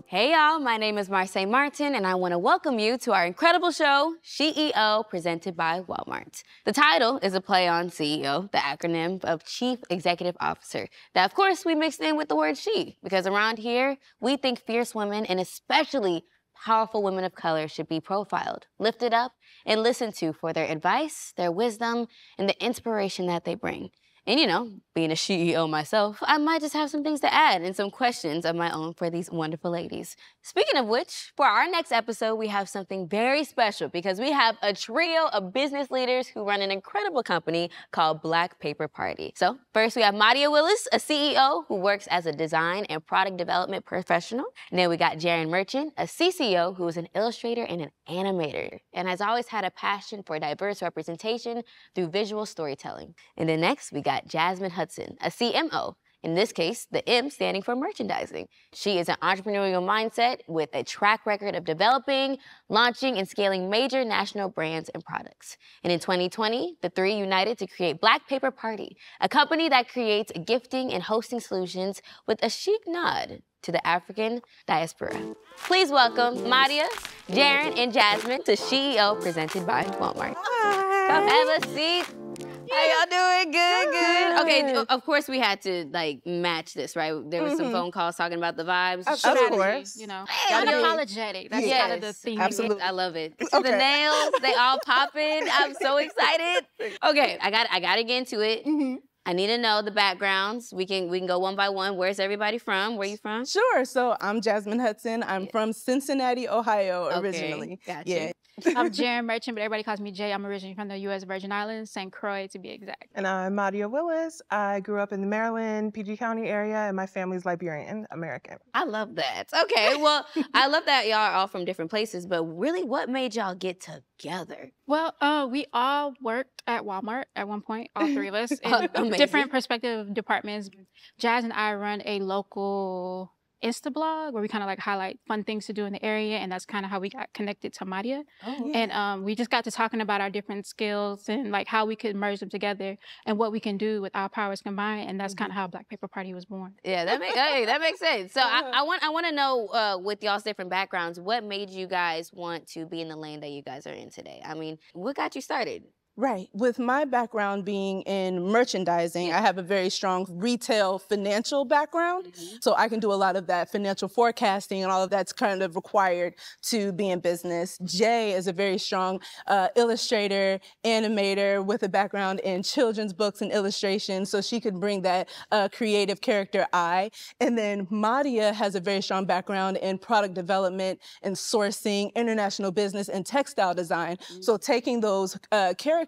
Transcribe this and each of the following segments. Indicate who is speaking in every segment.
Speaker 1: Hey y'all, my name is Marsai Martin and I want to welcome you to our incredible show, SheEO, presented by Walmart. The title is a play on CEO, the acronym of Chief Executive Officer. That of course we mixed in with the word she, because around here we think fierce women and especially powerful women of color should be profiled, lifted up, and listened to for their advice, their wisdom, and the inspiration that they bring. And you know, being a SheEO myself, I might just have some things to add and some questions of my own for these wonderful ladies. Speaking of which, for our next episode, we have something very special because we have a trio of business leaders who run an incredible company called Black Paper Party. So first we have Madia Willis, a CEO who works as a design and product development professional. And then we got Jaren Merchant, a CCO who is an illustrator and an animator and has always had a passion for diverse representation through visual storytelling. And then next we got Jasmine Hudson, a CMO. In this case, the M standing for merchandising. She is an entrepreneurial mindset with a track record of developing, launching, and scaling major national brands and products. And in 2020, the three united to create Black Paper Party, a company that creates gifting and hosting solutions with a chic nod to the African diaspora. Please welcome Madia, Jaren, and Jasmine to SheEO presented by Walmart.
Speaker 2: Hi.
Speaker 1: Come have a seat. How y'all doing? Good. Okay, of course we had to like match this, right? There was some phone calls talking about the vibes.
Speaker 2: Of course.
Speaker 3: You know,
Speaker 1: Gotta be-
Speaker 3: unapologetic. That's kind of the theme.
Speaker 2: Absolutely.
Speaker 1: I love it.
Speaker 2: Okay.
Speaker 1: The nails, they all popping. I'm so excited. Okay, I gotta get into it. I need to know the backgrounds. We can go one by one. Where's everybody from? Where you from?
Speaker 2: Sure. So I'm Jasmine Hudson. I'm from Cincinnati, Ohio, originally.
Speaker 1: Gotcha.
Speaker 2: Yeah.
Speaker 3: I'm Jaren Merchant, but everybody calls me Jay. I'm originally from the U.S. Virgin Islands, St. Croix to be exact.
Speaker 4: And I'm Madia Willis. I grew up in the Maryland, PG County area, and my family's Liberian American.
Speaker 1: I love that. Okay, well, I love that y'all are all from different places, but really what made y'all get together?
Speaker 3: Well, we all worked at Walmart at one point, all three of us, in
Speaker 1: Amazing.
Speaker 3: different perspective departments. Jazz and I run a local Insta blog where we kind of like highlight fun things to do in the area, and that's kind of how we got connected to Madia.
Speaker 1: Oh,
Speaker 3: And we just got to talking about our different skills and like how we could merge them together and what we can do with our powers combined, and that's kind of how Black Paper Party was born.
Speaker 1: yeah, that makes sense. So I want to know with y'all's different backgrounds, what made you guys want to be in the lane that you guys are in today? I mean, what got you started?
Speaker 2: Right. With my background being in merchandising, I have a very strong retail financial background. So I can do a lot of that financial forecasting and all of that's kind of required to be in business. Jay is a very strong illustrator, animator with a background in children's books and illustration. So she could bring that creative character eye. And then Madia has a very strong background in product development and sourcing, international business, and textile design. So taking those characters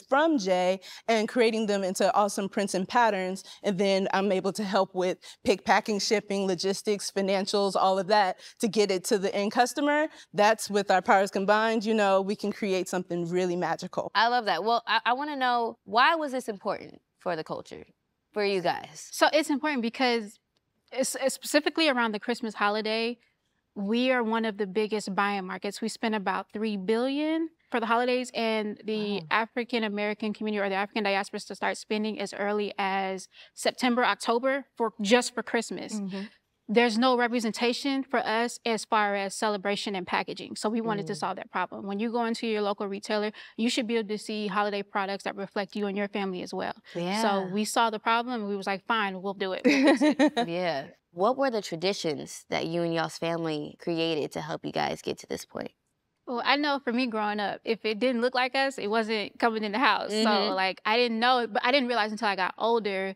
Speaker 2: from Jay and creating them into awesome prints and patterns. And then I'm able to help with pick, packing, shipping, logistics, financials, all of that to get it to the end customer. That's with our powers combined, you know, we can create something really magical.
Speaker 1: I love that. Well, I want to know, why was this important for the culture, for you guys?
Speaker 3: So it's important because it's specifically around the Christmas holiday, we are one of the biggest buying markets. We spend about $3 billion for the holidays, and the African American community or the African diaspora to start spending as early as September, October just for Christmas. There's no representation for us as far as celebration and packaging. So we wanted to solve that problem. When you go into your local retailer, you should be able to see holiday products that reflect you and your family as well.
Speaker 1: Yeah.
Speaker 3: So we saw the problem and we was like, fine, we'll do it. We'll fix it.
Speaker 1: Yeah. What were the traditions that you and y'all's family created to help you guys get to this point?
Speaker 3: Well, I know for me growing up, if it didn't look like us, it wasn't coming in the house. So like, I didn't know, but I didn't realize until I got older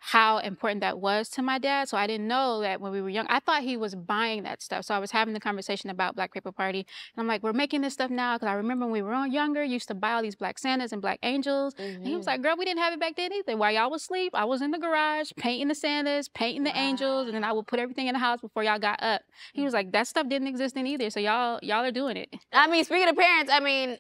Speaker 3: how important that was to my dad. So I didn't know that when we were young. I thought he was buying that stuff. So I was having the conversation about Black Paper Party. And I'm like, we're making this stuff now. Because I remember when we were younger, used to buy all these Black Santas and Black Angels. And he was like, girl, we didn't have it back then either. While y'all was asleep, I was in the garage painting the Santas, painting the Angels. And then I would put everything in the house before y'all got up. He was like, that stuff didn't exist then either. So y'all are doing it.
Speaker 1: I mean, speaking of parents, I mean,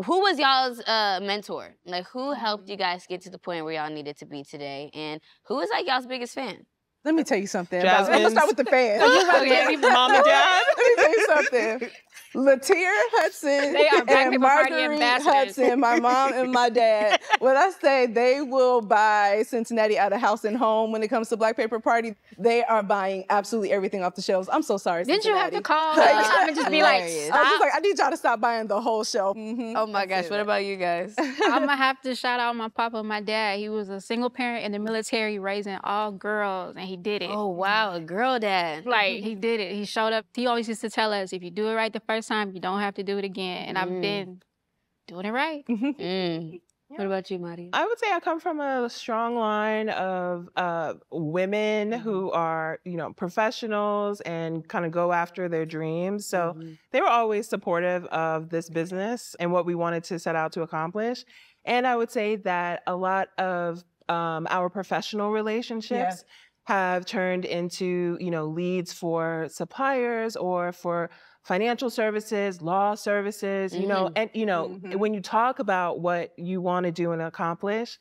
Speaker 1: who was y'all's mentor? Like, who helped you guys get to the point where y'all needed to be today? And who was like y'all's biggest fan?
Speaker 2: Let me tell you something. I'm
Speaker 4: Jasmine's-
Speaker 2: gonna start with the fans.
Speaker 4: Okay, mom and dad.
Speaker 2: Let me tell you something. Latier Hudson
Speaker 3: They are Black
Speaker 2: and
Speaker 3: People Party
Speaker 2: Marguerite
Speaker 3: ambassadors.
Speaker 2: Hudson, my mom and my dad, when I say they will buy Cincinnati out of house and home when it comes to Black Paper Party, they are buying absolutely everything off the shelves. I'm so sorry,
Speaker 3: Didn't you have
Speaker 2: Cincinnati.
Speaker 3: to call
Speaker 2: Like,
Speaker 3: and just be like,
Speaker 1: hilarious.
Speaker 2: I was just
Speaker 3: stop?
Speaker 2: like, I need y'all to stop buying the whole shelf.
Speaker 1: Oh my gosh, what about you guys?
Speaker 3: I'm gonna have to shout out my papa and my dad. He was a single parent in the military raising all girls, and he did it.
Speaker 1: Oh wow, a girl dad.
Speaker 3: Like, he did it. He showed up. He always used to tell us, if you do it right the first time, you don't have to do it again. And I've been doing it right.
Speaker 1: What about you, Mari?
Speaker 4: I would say I come from a strong line of women who are, professionals and kind of go after their dreams. So they were always supportive of this business and what we wanted to set out to accomplish. And I would say that a lot of our professional relationships have turned into, leads for suppliers or for financial services, law services, and, when you talk about what you want to do and accomplish,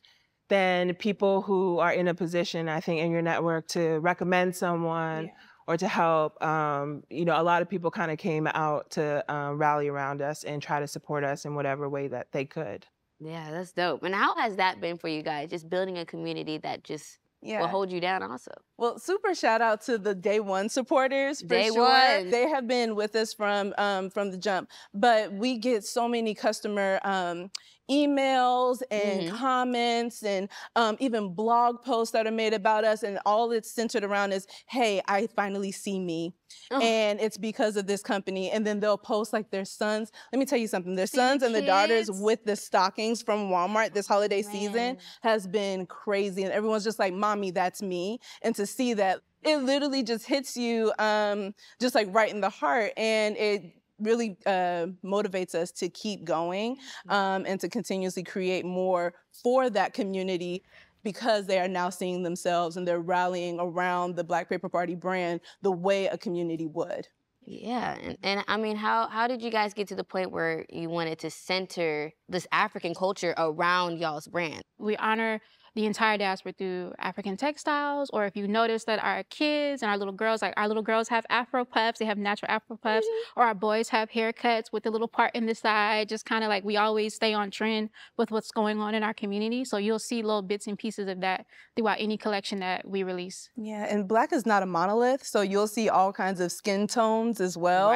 Speaker 4: then people who are in a position, I think, in your network to recommend someone or to help, a lot of people kind of came out to rally around us and try to support us in whatever way that they could.
Speaker 1: Yeah, that's dope. And how has that been for you guys? Just building a community that just will hold you down also.
Speaker 2: Well, super shout out to the day one supporters. For
Speaker 1: Day
Speaker 2: sure.
Speaker 1: one.
Speaker 2: They have been with us from the jump. But we get so many customer emails and comments and even blog posts that are made about us, and all it's centered around is, hey, I finally see me. And it's because of this company. And then they'll post like their sons. Let me tell you something. Their sons and the daughters with the stockings from Walmart this holiday season has been crazy. And everyone's just like, mommy, that's me. And to see that, it literally just hits you just like right in the heart. And it really motivates us to keep going and to continuously create more for that community, because they are now seeing themselves and they're rallying around the Black Paper Party brand the way a community would.
Speaker 1: Yeah, and I mean, how did you guys get to the point where you wanted to center this African culture around y'all's brand?
Speaker 3: We honor the entire diaspora through African textiles, or if you notice that our kids and our little girls have Afro puffs, they have natural Afro puffs, or our boys have haircuts with a little part in the side, just kind of like we always stay on trend with what's going on in our community. So you'll see little bits and pieces of that throughout any collection that we release.
Speaker 2: Yeah, and Black is not a monolith, so you'll see all kinds of skin tones as well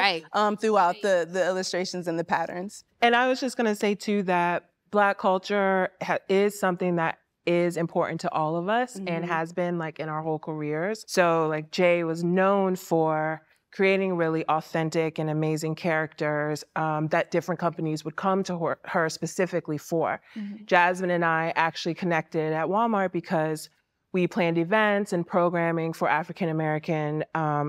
Speaker 2: throughout the illustrations and the patterns.
Speaker 4: And I was just going to say, too, that Black culture is something that is important to all of us and has been like in our whole careers. So like Jay was known for creating really authentic and amazing characters that different companies would come to her specifically for. Jasmine and I actually connected at Walmart because we planned events and programming for African-American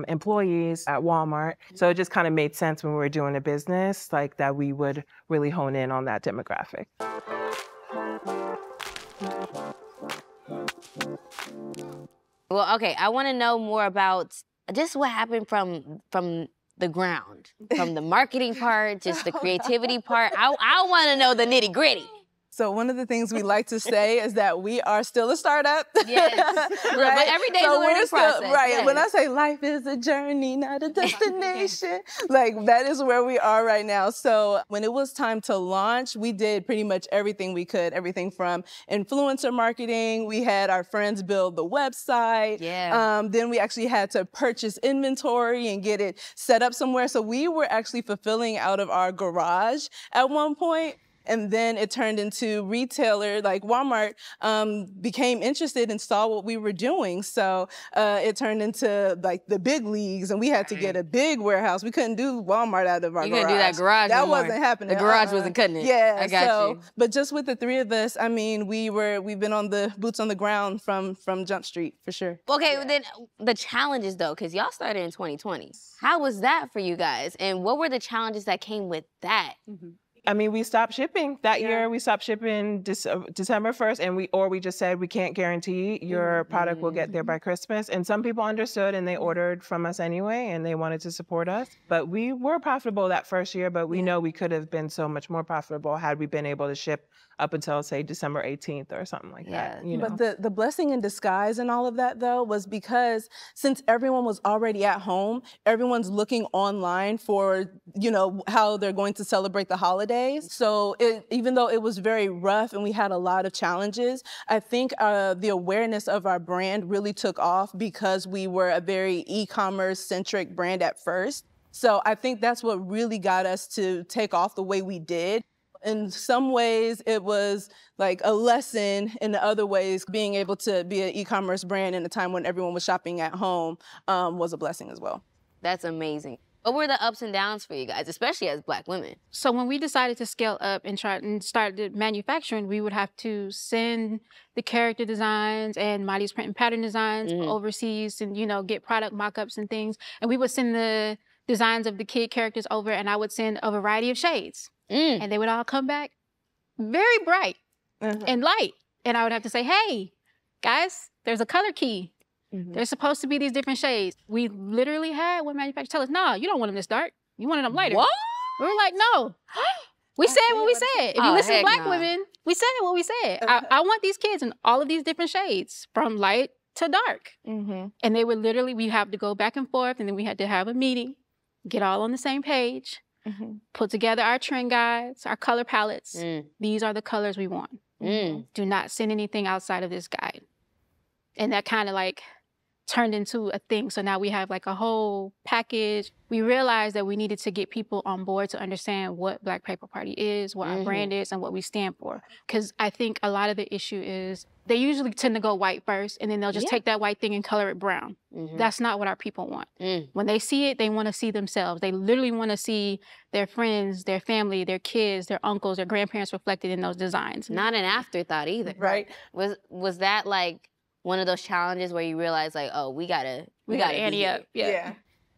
Speaker 4: employees at Walmart. So it just kind of made sense when we were doing a business like that we would really hone in on that demographic.
Speaker 1: Well, okay, I want to know more about just what happened from the ground, from the marketing part, just the creativity part. I want to know the nitty gritty.
Speaker 2: So one of the things we like to say is that we are still a startup.
Speaker 1: Yes.
Speaker 2: Right?
Speaker 1: But every day's a learning process.
Speaker 2: Right.
Speaker 1: Yes.
Speaker 2: When I say life is a journey, not a destination, like that is where we are right now. So when it was time to launch, we did pretty much everything we could, everything from influencer marketing. We had our friends build the website.
Speaker 1: Yeah.
Speaker 2: Then we actually had to purchase inventory and get it set up somewhere. So we were actually fulfilling out of our garage at one point. And then it turned into retailer, like Walmart became interested and saw what we were doing. So it turned into like the big leagues, and we had to get a big warehouse. We couldn't do Walmart out of our garage.
Speaker 1: You couldn't do that garage
Speaker 2: That
Speaker 1: no more.
Speaker 2: wasn't happening.
Speaker 1: The garage wasn't cutting it.
Speaker 2: Yeah,
Speaker 1: I got you.
Speaker 2: But just with the three of us, I mean, we've been on the boots on the ground from Jump Street for sure.
Speaker 1: Okay, then the challenges though, because y'all started in 2020. How was that for you guys? And what were the challenges that came with that?
Speaker 4: I mean, we stopped shipping that year. We stopped shipping December 1st, and we just said we can't guarantee your product will get there by Christmas. And some people understood and they ordered from us anyway, and they wanted to support us. But we were profitable that first year, but we know we could have been so much more profitable had we been able to ship up until, say, December 18th or something like that. You know?
Speaker 2: But the blessing in disguise in all of that, though, was because since everyone was already at home, everyone's looking online for, you know, how they're going to celebrate the holidays. So even though it was very rough and we had a lot of challenges, I think the awareness of our brand really took off because we were a very e-commerce centric brand at first. So I think that's what really got us to take off the way we did. In some ways, it was like a lesson. In other ways, being able to be an e-commerce brand in a time when everyone was shopping at home was a blessing as well.
Speaker 1: That's amazing. What were the ups and downs for you guys, especially as Black women?
Speaker 3: So when we decided to scale up and try and start the manufacturing, we would have to send the character designs and Mighty's print and pattern designs overseas and, you know, get product mock-ups and things. And we would send the designs of the kid characters over, and I would send a variety of shades. And they would all come back very bright and light. And I would have to say, hey, guys, there's a color key. There's supposed to be these different shades. We literally had one manufacturer tell us, no, you don't want them this dark. You wanted them lighter.
Speaker 1: What?
Speaker 3: We were like, no. We said what we said. If you listen to Black women, we said what we said. I want these kids in all of these different shades, from light to dark. And they would literally, we have to go back and forth, and then we had to have a meeting, get all on the same page, put together our trend guides, our color palettes. These are the colors we want. Do not send anything outside of this guide. And that kind of like turned into a thing. So now we have like a whole package. We realized that we needed to get people on board to understand what Black Paper Party is, what our brand is, and what we stand for. Because I think a lot of the issue is they usually tend to go white first, and then they'll just take that white thing and color it brown. That's not what our people want. When they see it, they want to see themselves. They literally want to see their friends, their family, their kids, their uncles, their grandparents reflected in those designs.
Speaker 1: Not an afterthought either.
Speaker 2: Right.
Speaker 1: Was that like one of those challenges where you realize like, oh, we gotta
Speaker 3: ante up. Yeah.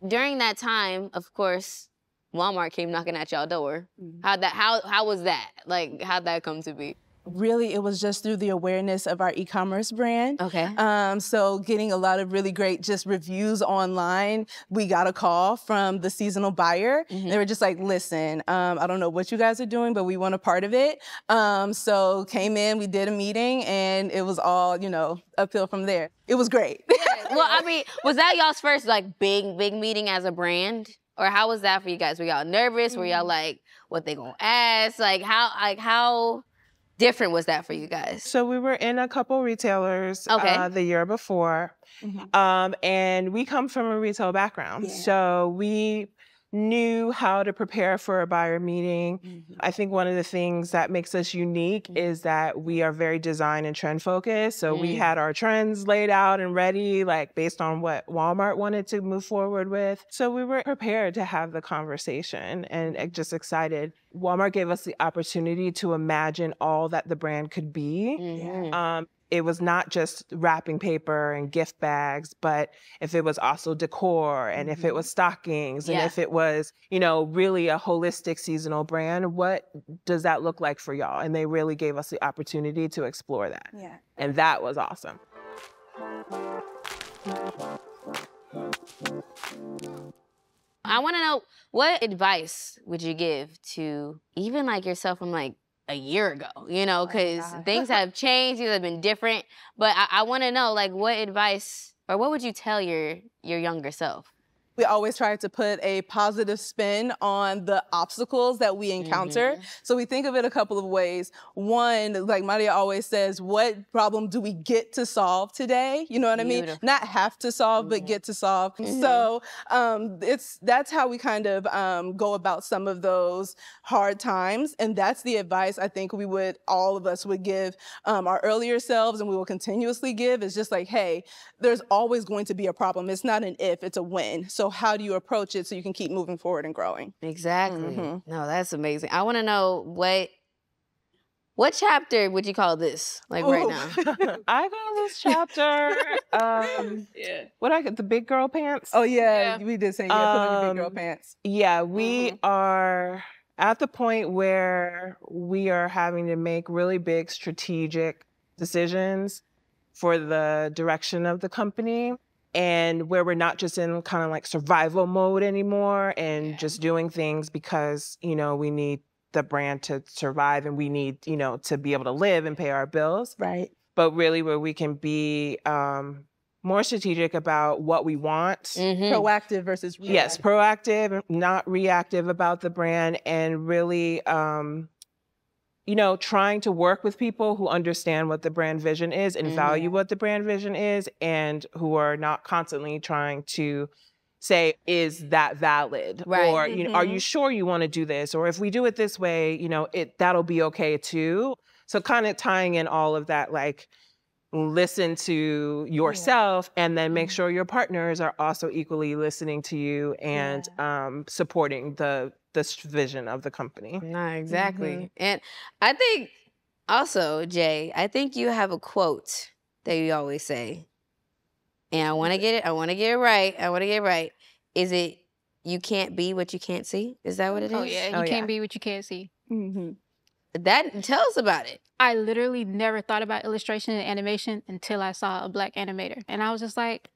Speaker 1: During that time, of course, Walmart came knocking at y'all door. How was that? Like, how'd that come to be?
Speaker 2: Really, it was just through the awareness of our e-commerce brand.
Speaker 1: Okay.
Speaker 2: So getting a lot of really great just reviews online. We got a call from the seasonal buyer. They were just like, listen, I don't know what you guys are doing, but we want a part of it. So came in, we did a meeting, and it was all, you know, uphill from there. It was great.
Speaker 1: Well, I mean, was that y'all's first like big meeting as a brand? Or how was that for you guys? Were y'all nervous? Were y'all like, what they gonna ask? Like how different was that for you guys?
Speaker 4: So we were in a couple retailers the year before, and we come from a retail background. So we knew how to prepare for a buyer meeting. I think one of the things that makes us unique is that we are very design and trend focused. So we had our trends laid out and ready, like based on what Walmart wanted to move forward with. So we were prepared to have the conversation and just excited. Walmart gave us the opportunity to imagine all that the brand could be. It was not just wrapping paper and gift bags, but if it was also decor and if it was stockings and if it was, you know, really a holistic seasonal brand, what does that look like for y'all? And they really gave us the opportunity to explore that. And that was awesome.
Speaker 1: I want to know, what advice would you give to even like yourself from like a year ago, you know, because things have changed, things have been different. But I want to know, like, what advice or what would you tell your younger self?
Speaker 2: We always try to put a positive spin on the obstacles that we encounter. So we think of it a couple of ways. One, like Maria always says, what problem do we get to solve today? You know what I mean? Not have to solve, but get to solve. So that's how we kind of go about some of those hard times. And that's the advice I think all of us would give our earlier selves, and we will continuously give, is just like, hey, there's always going to be a problem. It's not an if, it's a when. So how do you approach it so you can keep moving forward and growing?
Speaker 1: Exactly. No, that's amazing. I want to know what chapter would you call this, like right now?
Speaker 4: I call this chapter, the big girl pants?
Speaker 2: Oh yeah, we did say, put on your big girl pants.
Speaker 4: Yeah, we are at the point where we are having to make really big strategic decisions for the direction of the company. And where we're not just in kind of like survival mode anymore and just doing things because, you know, we need the brand to survive, and we need, you know, to be able to live and pay our bills.
Speaker 2: Right.
Speaker 4: But really where we can be more strategic about what we want.
Speaker 2: Proactive versus reactive.
Speaker 4: Yes, proactive, not reactive about the brand, and really, you know, trying to work with people who understand what the brand vision is and value what the brand vision is, and who are not constantly trying to say, is that valid?
Speaker 1: Right.
Speaker 4: Or, you know, are you sure you want to do this? Or if we do it this way, you know, that'll be okay too. So kind of tying in all of that, like, listen to yourself and then make sure your partners are also equally listening to you and supporting this vision of the company.
Speaker 1: Nah, exactly. And I think also, Jay, I think you have a quote that you always say. And I want to get it right. Is it, you can't be what you can't see? Is that what it is?
Speaker 3: Oh, yeah. You can't be what you can't see.
Speaker 1: Tell us about it.
Speaker 3: I literally never thought about illustration and animation until I saw a Black animator. And I was just like,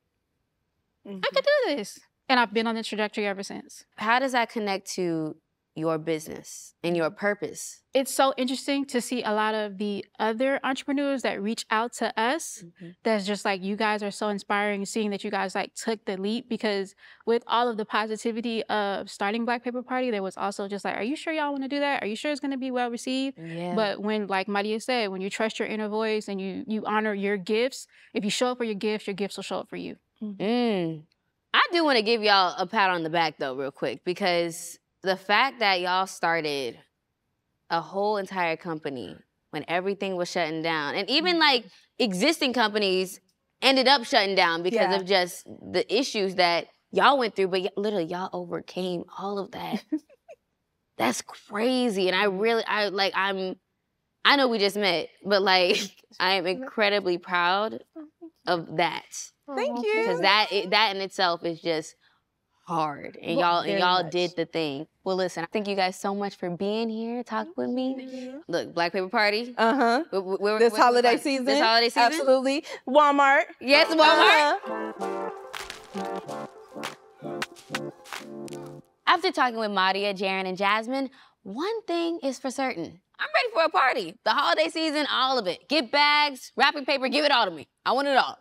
Speaker 3: I could do this. And I've been on this trajectory ever since.
Speaker 1: How does that connect to your business and your purpose?
Speaker 3: It's so interesting to see a lot of the other entrepreneurs that reach out to us. That's just like, you guys are so inspiring, seeing that you guys like took the leap, because with all of the positivity of starting Black Paper Party, there was also just like, are you sure y'all want to do that? Are you sure it's going to be well received? But when, like Madia said, when you trust your inner voice and you honor your gifts, if you show up for your gifts will show up for you.
Speaker 1: I do want to give y'all a pat on the back though, real quick, because the fact that y'all started a whole entire company when everything was shutting down, and even like existing companies ended up shutting down because of just the issues that y'all went through, but literally y'all overcame all of that. That's crazy. And I know we just met, but like, I am incredibly proud of that.
Speaker 2: Thank you.
Speaker 1: Because that in itself is just hard, and y'all did the thing. Well, listen, thank you guys so much for being here, talking with me. Look, Black Paper Party.
Speaker 2: This holiday season.
Speaker 1: This holiday season.
Speaker 2: Absolutely. Walmart.
Speaker 1: Yes, Walmart. After talking with Madia, Jaren, and Jasmine, one thing is for certain. I'm ready for a party. The holiday season, all of it. Get bags, wrapping paper, give it all to me. I want it all.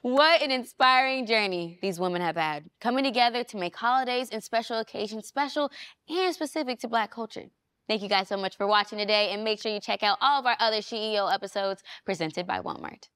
Speaker 1: What an inspiring journey these women have had, coming together to make holidays and special occasions special and specific to Black culture. Thank you guys so much for watching today, and make sure you check out all of our other SheEO episodes presented by Walmart.